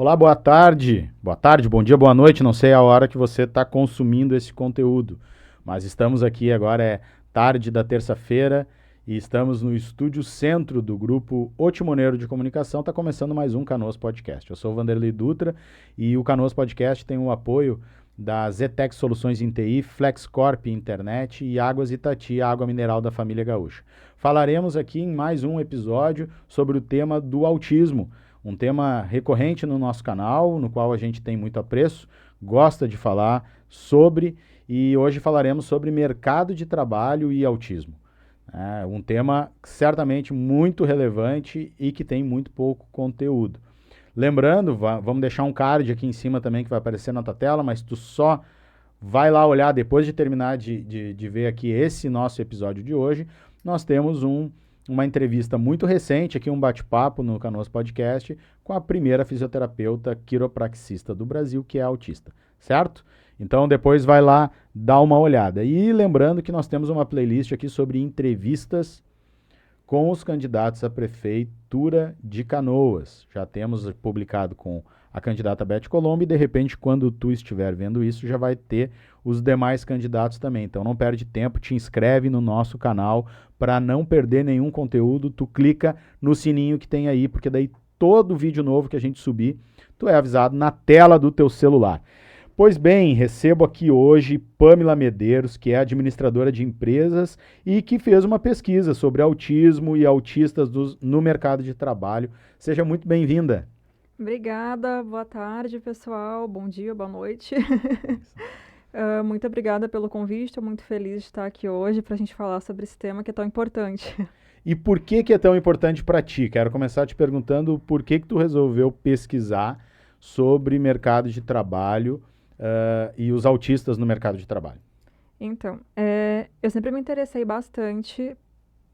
Olá, boa tarde. Boa tarde, bom dia, boa noite. Não sei a hora que você está consumindo esse conteúdo, mas estamos aqui agora, é tarde da terça-feira e estamos no estúdio centro do grupo O Timoneiro de Comunicação. Está começando mais um Canoas Podcast. Eu sou o Vanderlei Dutra e o Canoas Podcast tem o apoio da Zetec Soluções em TI, FlexCorp Internet e Águas Itati, a água mineral da família gaúcha. Falaremos aqui em mais um episódio sobre o tema do autismo, um tema recorrente no nosso canal, no qual a gente tem muito apreço, gosta de falar sobre, e hoje falaremos sobre mercado de trabalho e autismo. É um tema certamente muito relevante e que tem muito pouco conteúdo. Lembrando, vamos deixar um card aqui em cima também que vai aparecer na tua tela, mas tu só vai lá olhar depois de terminar de ver aqui esse nosso episódio de hoje. Nós temos uma entrevista muito recente, aqui um bate-papo no Canoas Podcast, com a primeira fisioterapeuta quiropraxista do Brasil, que é autista, certo? Então depois vai lá dar uma olhada. E lembrando que nós temos uma playlist aqui sobre entrevistas com os candidatos à prefeitura de Canoas. Já temos publicado com a candidata Beth Colombo e, de repente, quando tu estiver vendo isso, já vai ter os demais candidatos também. Então não perde tempo, te inscreve no nosso canal para não perder nenhum conteúdo. Tu clica no sininho que tem aí, porque daí todo vídeo novo que a gente subir, tu é avisado na tela do teu celular. Pois bem, recebo aqui hoje Pamela Medeiros, que é administradora de empresas e que fez uma pesquisa sobre autismo e autistas no mercado de trabalho. Seja muito bem-vinda. Obrigada, boa tarde, pessoal. Bom dia, boa noite. Muito obrigada pelo convite. Estou muito feliz de estar aqui hoje para a gente falar sobre esse tema que é tão importante. E por que é tão importante para ti? Quero começar te perguntando por que tu resolveu pesquisar sobre mercado de trabalho e os autistas no mercado de trabalho. Então, eu sempre me interessei bastante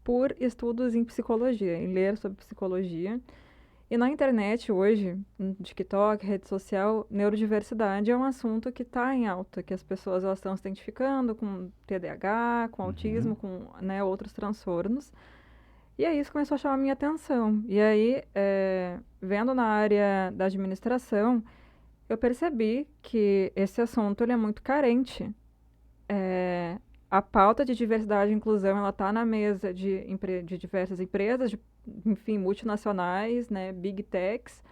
por estudos em psicologia, em ler sobre psicologia. E na internet hoje, no TikTok, rede social, neurodiversidade é um assunto que está em alta, que as pessoas elas estão se identificando com TDAH, com autismo, com outros transtornos. E aí isso começou a chamar a minha atenção. E aí, vendo na área da administração, eu percebi que esse assunto ele é muito carente. A pauta de diversidade e inclusão ela está na mesa de diversas empresas, enfim, multinacionais, né, big techs,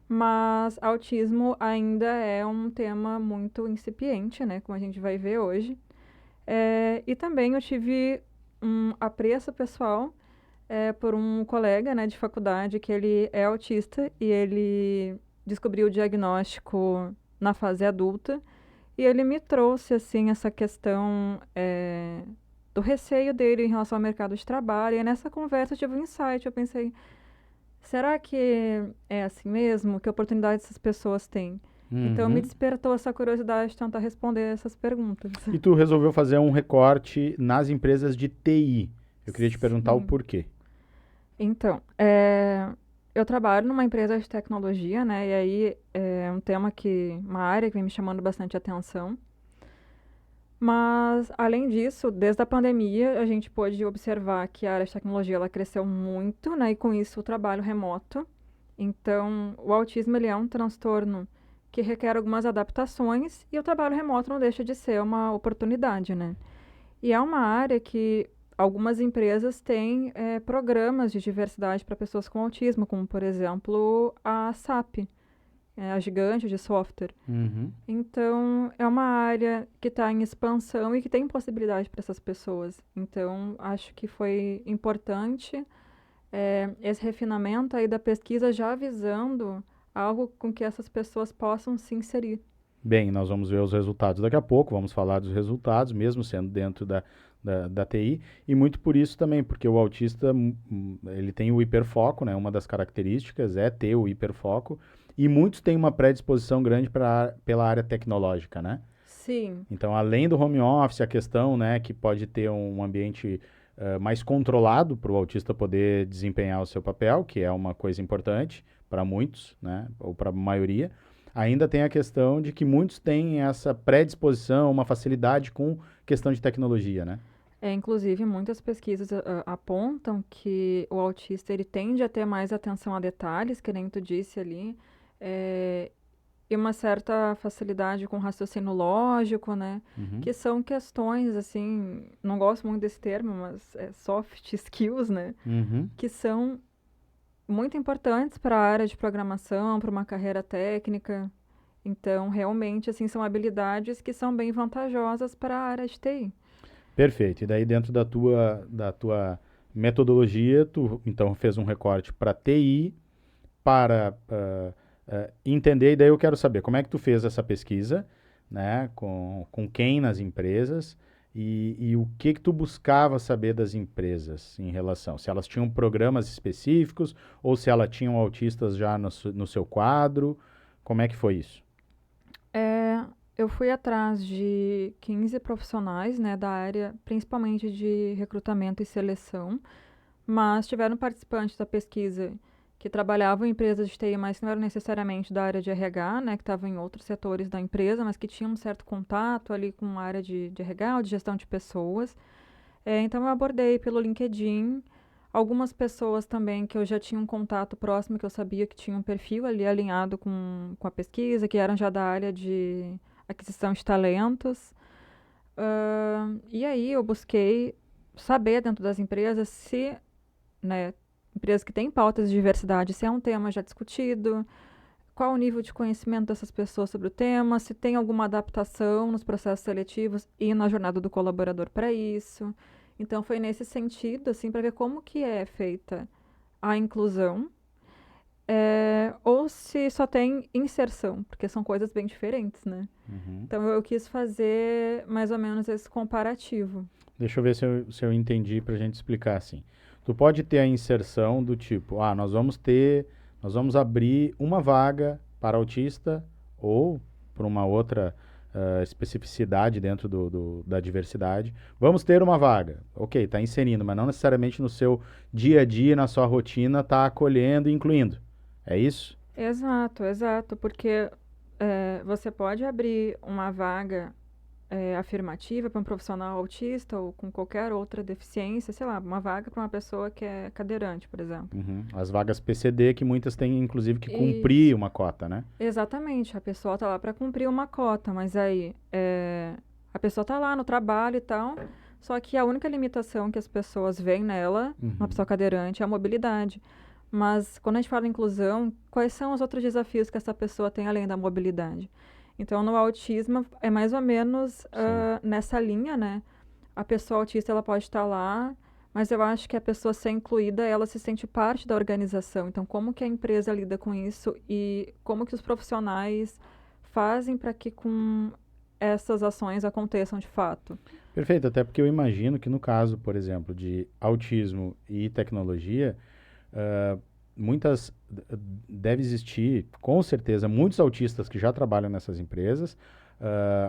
mas autismo ainda é um tema muito incipiente, né, como a gente vai ver hoje. E também eu tive um apreço pessoal por um colega, né, de faculdade que ele é autista e ele descobriu o diagnóstico na fase adulta e ele me trouxe assim essa questão do receio dele em relação ao mercado de trabalho. E nessa conversa eu tive um insight, eu pensei, será que é assim mesmo? Que oportunidades essas pessoas têm? Então me despertou essa curiosidade de tentar responder essas perguntas. E tu resolveu fazer um recorte nas empresas de TI. Eu queria te perguntar o porquê. Então, eu trabalho numa empresa de tecnologia, né? E aí é uma área que vem me chamando bastante atenção. Mas, além disso, desde a pandemia, a gente pôde observar que a área de tecnologia ela cresceu muito, né? E com isso o trabalho remoto. Então, o autismo ele é um transtorno que requer algumas adaptações e o trabalho remoto não deixa de ser uma oportunidade, né? E é uma área que algumas empresas têm programas de diversidade para pessoas com autismo, como, por exemplo, a SAP, a gigante de software. Então, é uma área que está em expansão e que tem possibilidade para essas pessoas. Então, acho que foi importante esse refinamento aí da pesquisa já visando algo com que essas pessoas possam se inserir. Bem, nós vamos ver os resultados daqui a pouco, vamos falar dos resultados, mesmo sendo dentro da TI, e muito por isso também, porque o autista, ele tem o hiperfoco, né? Uma das características é ter o hiperfoco, e muitos têm uma predisposição grande pela área tecnológica, né? Sim. Então, além do home office, a questão, né, que pode ter um ambiente mais controlado para o autista poder desempenhar o seu papel, que é uma coisa importante para muitos, né, ou para a maioria, ainda tem a questão de que muitos têm essa predisposição, uma facilidade com questão de tecnologia, né? Inclusive, muitas pesquisas apontam que o autista ele tende a ter mais atenção a detalhes, que nem tu disse ali, e uma certa facilidade com raciocínio lógico, né? Uhum. Que são questões, assim, não gosto muito desse termo, mas é soft skills, né? Uhum. Que são muito importantes para a área de programação, para uma carreira técnica. Então, realmente, assim, são habilidades que são bem vantajosas para a área de TI. Perfeito. E daí dentro da tua metodologia, tu então fez um recorte para TI, para entender, e daí eu quero saber como é que tu fez essa pesquisa, né, com quem nas empresas e o que tu buscava saber das empresas em relação, se elas tinham programas específicos ou se elas tinham autistas já no seu quadro, como é que foi isso? É, eu fui atrás de 15 profissionais, né, da área, principalmente de recrutamento e seleção, mas tiveram participantes da pesquisa que trabalhavam em empresas de TI, mas que não eram necessariamente da área de RH, né, que estavam em outros setores da empresa, mas que tinham um certo contato ali com a área de RH ou de gestão de pessoas. Então eu abordei pelo LinkedIn algumas pessoas também que eu já tinha um contato próximo, que eu sabia que tinha um perfil ali alinhado com a pesquisa, que eram já da área de aquisição de talentos. E aí eu busquei saber dentro das empresas se, né, empresas que têm pautas de diversidade, se é um tema já discutido, qual o nível de conhecimento dessas pessoas sobre o tema, se tem alguma adaptação nos processos seletivos e na jornada do colaborador para isso. Então foi nesse sentido, assim, para ver como que é feita a inclusão, ou se só tem inserção, porque são coisas bem diferentes, né? Uhum. Então eu quis fazer mais ou menos esse comparativo. Deixa eu ver se eu entendi para a gente explicar assim. Tu pode ter a inserção do tipo, nós vamos abrir uma vaga para autista ou por uma outra especificidade dentro da diversidade. Vamos ter uma vaga. Ok, está inserindo, mas não necessariamente no seu dia a dia, na sua rotina, está acolhendo e incluindo. É isso? Exato, exato, porque você pode abrir uma vaga afirmativa para um profissional autista ou com qualquer outra deficiência, sei lá, uma vaga para uma pessoa que é cadeirante, por exemplo. Uhum. As vagas PCD, que muitas têm, inclusive, que cumprir Isso. uma cota, né? Exatamente, a pessoa tá lá para cumprir uma cota, mas aí a pessoa tá lá no trabalho e tal, só que a única limitação que as pessoas veem nela, uma Uhum. pessoa cadeirante, é a mobilidade. Mas quando a gente fala em inclusão, quais são os outros desafios que essa pessoa tem além da mobilidade? Então, no autismo é mais ou menos Sim. nessa linha, né? A pessoa autista ela pode estar lá, mas eu acho que a pessoa ser incluída, ela se sente parte da organização. Então, como que a empresa lida com isso e como que os profissionais fazem para que com essas ações aconteçam de fato? Perfeito, até porque eu imagino que no caso, por exemplo, de autismo e tecnologia, ah, muitas deve existir, com certeza, muitos autistas que já trabalham nessas empresas,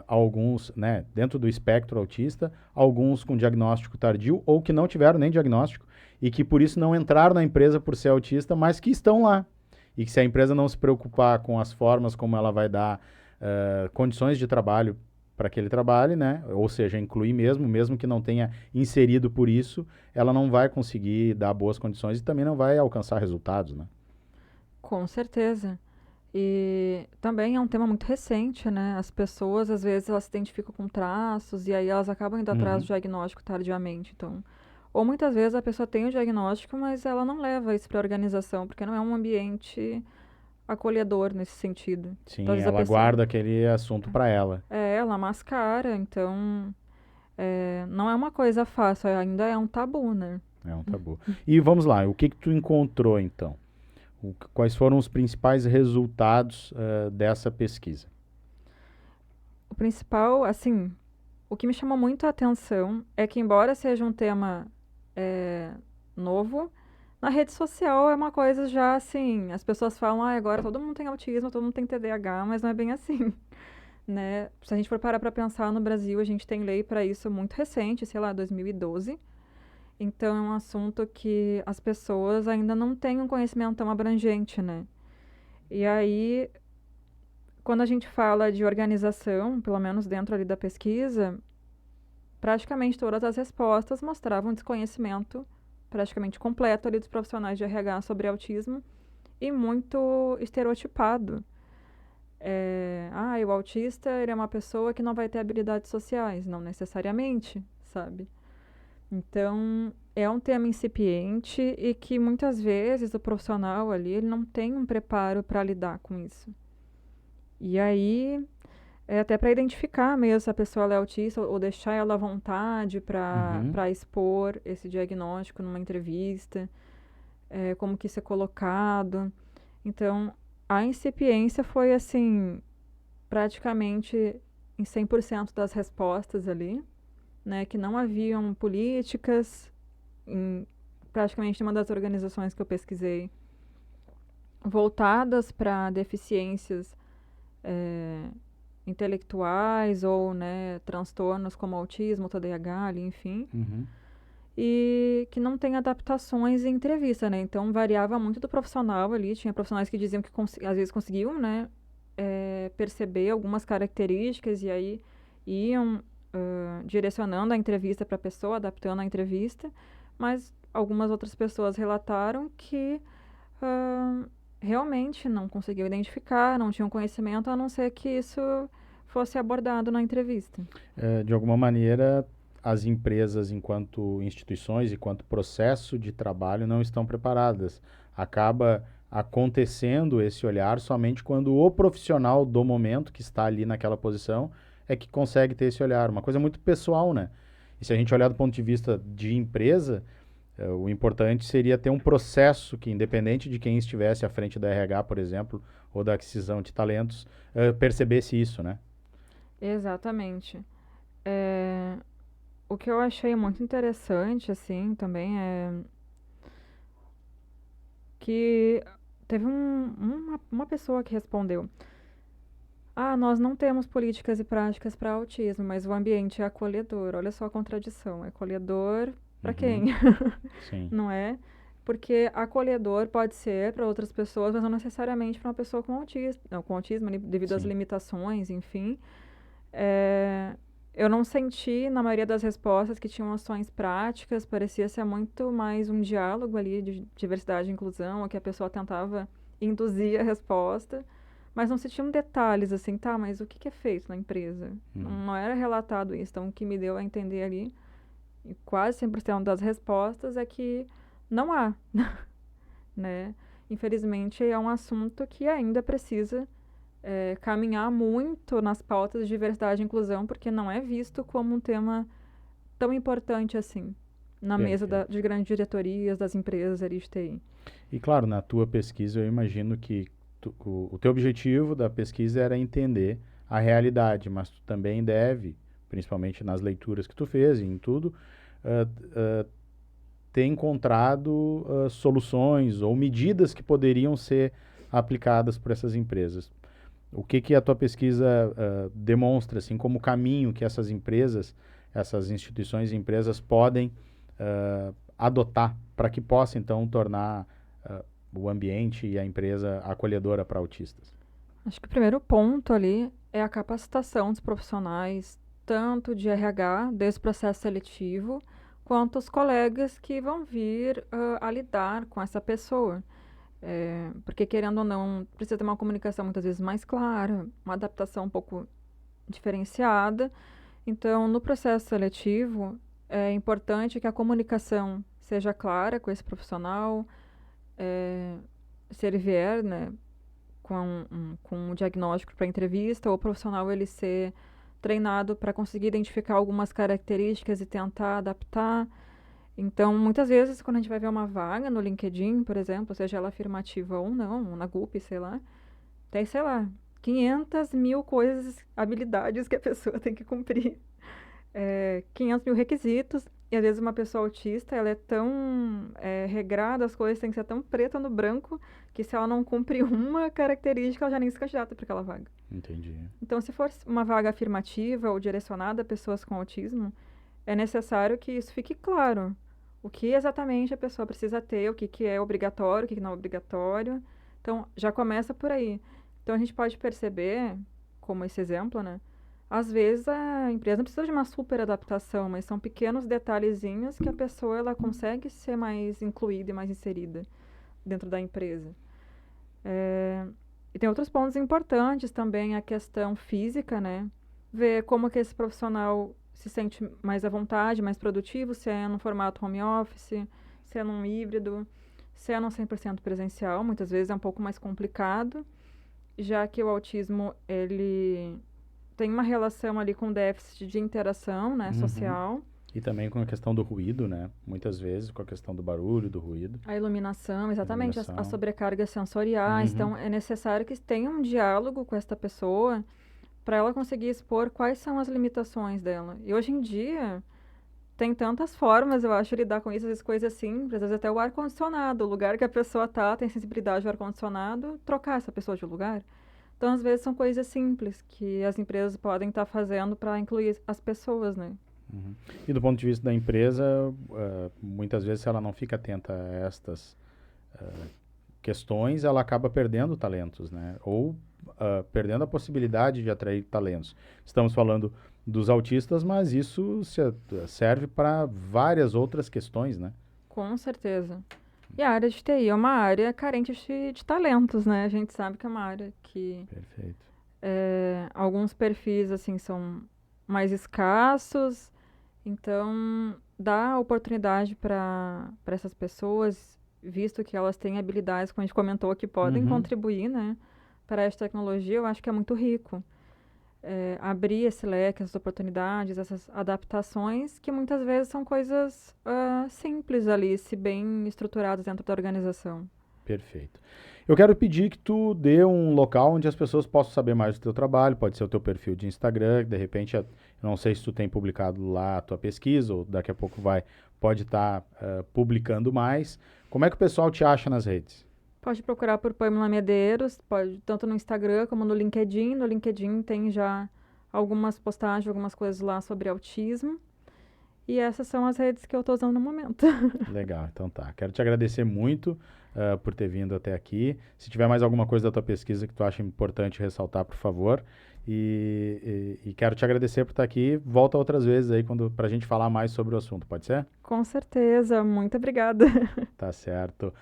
alguns, né, dentro do espectro autista, alguns com diagnóstico tardio ou que não tiveram nem diagnóstico e que por isso não entraram na empresa por ser autista, mas que estão lá. E que se a empresa não se preocupar com as formas como ela vai dar condições de trabalho para que ele trabalhe, né? Ou seja, incluir mesmo que não tenha inserido por isso, ela não vai conseguir dar boas condições e também não vai alcançar resultados, né? Com certeza. E também é um tema muito recente, né? As pessoas, às vezes, elas se identificam com traços e aí elas acabam indo atrás do Uhum. diagnóstico tardiamente. Então, ou muitas vezes a pessoa tem o diagnóstico, mas ela não leva isso para a organização, porque não é um ambiente acolhedor nesse sentido. Então, às Sim, vezes a ela pessoa, guarda aquele assunto para ela. ela mascara, então, não é uma coisa fácil, ainda é um tabu, né? É um tabu. E vamos lá, o que que tu encontrou então? Quais foram os principais resultados dessa pesquisa? O principal, assim, o que me chamou muito a atenção é que, embora seja um tema é, novo, na rede social é uma coisa já assim, as pessoas falam, ah, agora todo mundo tem autismo, todo mundo tem TDAH, mas não é bem assim, né? Se a gente for parar para pensar no Brasil, a gente tem lei para isso muito recente, sei lá, 2012. Então é um assunto que as pessoas ainda não têm um conhecimento tão abrangente, né? E aí, quando a gente fala de organização, pelo menos dentro ali da pesquisa, praticamente todas as respostas mostravam desconhecimento praticamente completo ali dos profissionais de RH sobre autismo e muito estereotipado. O autista ele é uma pessoa que não vai ter habilidades sociais, não necessariamente, sabe? Então, é um tema incipiente e que muitas vezes o profissional ali ele não tem um preparo para lidar com isso. E aí, é até para identificar mesmo se a pessoa ela é autista ou deixar ela à vontade Uhum. para expor esse diagnóstico numa entrevista, como que isso é colocado. Então, a incipiência foi assim, praticamente em 100% das respostas ali, né, que não haviam políticas em praticamente uma das organizações que eu pesquisei voltadas para deficiências é, intelectuais ou né, transtornos como autismo, TDAH, ali, enfim, Uhum. e que não tem adaptações em entrevista, né? Então variava muito do profissional ali. Tinha profissionais que diziam que às vezes conseguiam, né, perceber algumas características e aí iam direcionando a entrevista para a pessoa, adaptando a entrevista, mas algumas outras pessoas relataram que uh, realmente não conseguiam identificar, não tinham conhecimento, a não ser que isso fosse abordado na entrevista. De alguma maneira, as empresas, enquanto instituições, enquanto processo de trabalho, não estão preparadas. Acaba acontecendo esse olhar somente quando o profissional do momento, que está ali naquela posição, é que consegue ter esse olhar. Uma coisa muito pessoal, né? E se a gente olhar do ponto de vista de empresa, o importante seria ter um processo que, independente de quem estivesse à frente da RH, por exemplo, ou da aquisição de talentos, percebesse isso, né? Exatamente. É, o que eu achei muito interessante, assim, também é que teve uma pessoa que respondeu: nós não temos políticas e práticas para autismo, mas o ambiente é acolhedor. Olha só a contradição. É acolhedor para Uhum. quem? Sim, Não é? Porque acolhedor pode ser para outras pessoas, mas não necessariamente para uma pessoa com autismo, não, com autismo devido às sim. limitações, enfim. É, eu não senti, na maioria das respostas, que tinham ações práticas, parecia ser muito mais um diálogo ali de diversidade e inclusão, que a pessoa tentava induzir a resposta, mas não se tinham detalhes assim, tá, mas o que que é feito na empresa? Uhum. Não era relatado isso, então o que me deu a entender ali, e quase 100% das respostas, é que não há, né? Infelizmente é um assunto que ainda precisa caminhar muito nas pautas de diversidade e inclusão, porque não é visto como um tema tão importante assim na mesa Perfeito. de grandes diretorias das empresas ali de TI. E claro, na tua pesquisa, eu imagino que o teu objetivo da pesquisa era entender a realidade, mas tu também deve, principalmente nas leituras que tu fez e em tudo, ah, ah, ter encontrado soluções ou medidas que poderiam ser aplicadas por essas empresas. O que que a tua pesquisa demonstra, assim, como caminho que essas empresas, essas instituições e empresas podem adotar para que possa, então, tornar o ambiente e a empresa acolhedora para autistas? Acho que o primeiro ponto ali é a capacitação dos profissionais, tanto de RH, desse processo seletivo, quanto os colegas que vão vir a lidar com essa pessoa. Porque, querendo ou não, precisa ter uma comunicação muitas vezes mais clara, uma adaptação um pouco diferenciada. Então, no processo seletivo, é importante que a comunicação seja clara com esse profissional. Se ele vier, né, com um diagnóstico para entrevista, ou o profissional ele ser treinado para conseguir identificar algumas características e tentar adaptar. Então, muitas vezes, quando a gente vai ver uma vaga no LinkedIn, por exemplo, seja ela afirmativa ou não, na GUP, sei lá, tem, sei lá, 500 mil coisas, habilidades que a pessoa tem que cumprir. 500 mil requisitos. E às vezes uma pessoa autista, ela é tão regrada, as coisas têm que ser tão preta no branco, que se ela não cumpre uma característica, ela já nem se candidata para aquela vaga. Entendi. Então, se for uma vaga afirmativa ou direcionada a pessoas com autismo, é necessário que isso fique claro. O que exatamente a pessoa precisa ter, o que, que é obrigatório, o que, que não é obrigatório. Então, já começa por aí. Então, a gente pode perceber, como esse exemplo, né? Às vezes a empresa não precisa de uma super adaptação, mas são pequenos detalhezinhos que a pessoa ela consegue ser mais incluída e mais inserida dentro da empresa. E tem outros pontos importantes também, a questão física, né? Ver como que esse profissional se sente mais à vontade, mais produtivo, se é num formato home office, se é num híbrido, se é num 100% presencial. Muitas vezes é um pouco mais complicado, já que o autismo, ele tem uma relação ali com déficit de interação, né, Uhum. social. E também com a questão do ruído, né? Muitas vezes com a questão do barulho, do ruído, A iluminação, exatamente, as iluminação. sobrecargas sensoriais. Uhum. Então, é necessário que tenha um diálogo com esta pessoa para ela conseguir expor quais são as limitações dela. E hoje em dia, tem tantas formas, eu acho, de lidar com isso, as coisas simples, às vezes até o ar-condicionado, o lugar que a pessoa tá, tem sensibilidade ao ar-condicionado, trocar essa pessoa de lugar. Então, às vezes, são coisas simples que as empresas podem estar fazendo para incluir as pessoas, né? Uhum. E do ponto de vista da empresa, muitas vezes, se ela não fica atenta a estas questões, ela acaba perdendo talentos, né? Ou perdendo a possibilidade de atrair talentos. Estamos falando dos autistas, mas isso serve para várias outras questões, né? Com certeza. E a área de TI é uma área carente de talentos, né? A gente sabe que é uma área que Perfeito. alguns perfis, assim, são mais escassos. Então, dá oportunidade para essas pessoas, visto que elas têm habilidades, como a gente comentou, que podem Uhum. contribuir, né, para esta tecnologia, eu acho que é muito rico. Abrir esse leque, essas oportunidades, essas adaptações, que muitas vezes são coisas simples ali, se bem estruturadas dentro da organização. Perfeito. Eu quero pedir que tu dê um local onde as pessoas possam saber mais do teu trabalho, pode ser o teu perfil de Instagram, de repente, eu não sei se tu tem publicado lá a tua pesquisa, ou daqui a pouco pode estar publicando mais. Como é que o pessoal te acha nas redes? Pode procurar por Pamela Medeiros, pode tanto no Instagram como no LinkedIn. No LinkedIn tem já algumas postagens, algumas coisas lá sobre autismo. E essas são as redes que eu estou usando no momento. Legal, então tá. Quero te agradecer muito por ter vindo até aqui. Se tiver mais alguma coisa da tua pesquisa que tu acha importante ressaltar, por favor. E quero te agradecer por estar aqui. Volta outras vezes aí para a gente falar mais sobre o assunto, pode ser? Com certeza, muito obrigada. Tá certo.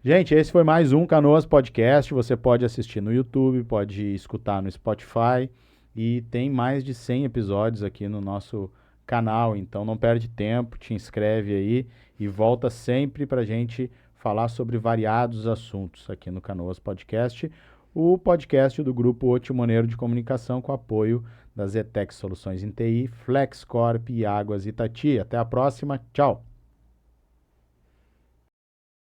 Gente, esse foi mais um Canoas Podcast. Você pode assistir no YouTube, pode escutar no Spotify e tem mais de 100 episódios aqui no nosso canal. Então não perde tempo, te inscreve aí e volta sempre para a gente falar sobre variados assuntos aqui no Canoas Podcast, o podcast do Grupo Otimoneiro de Comunicação com apoio da Zetec Soluções em TI, FlexCorp e Águas Itati. Até a próxima. Tchau.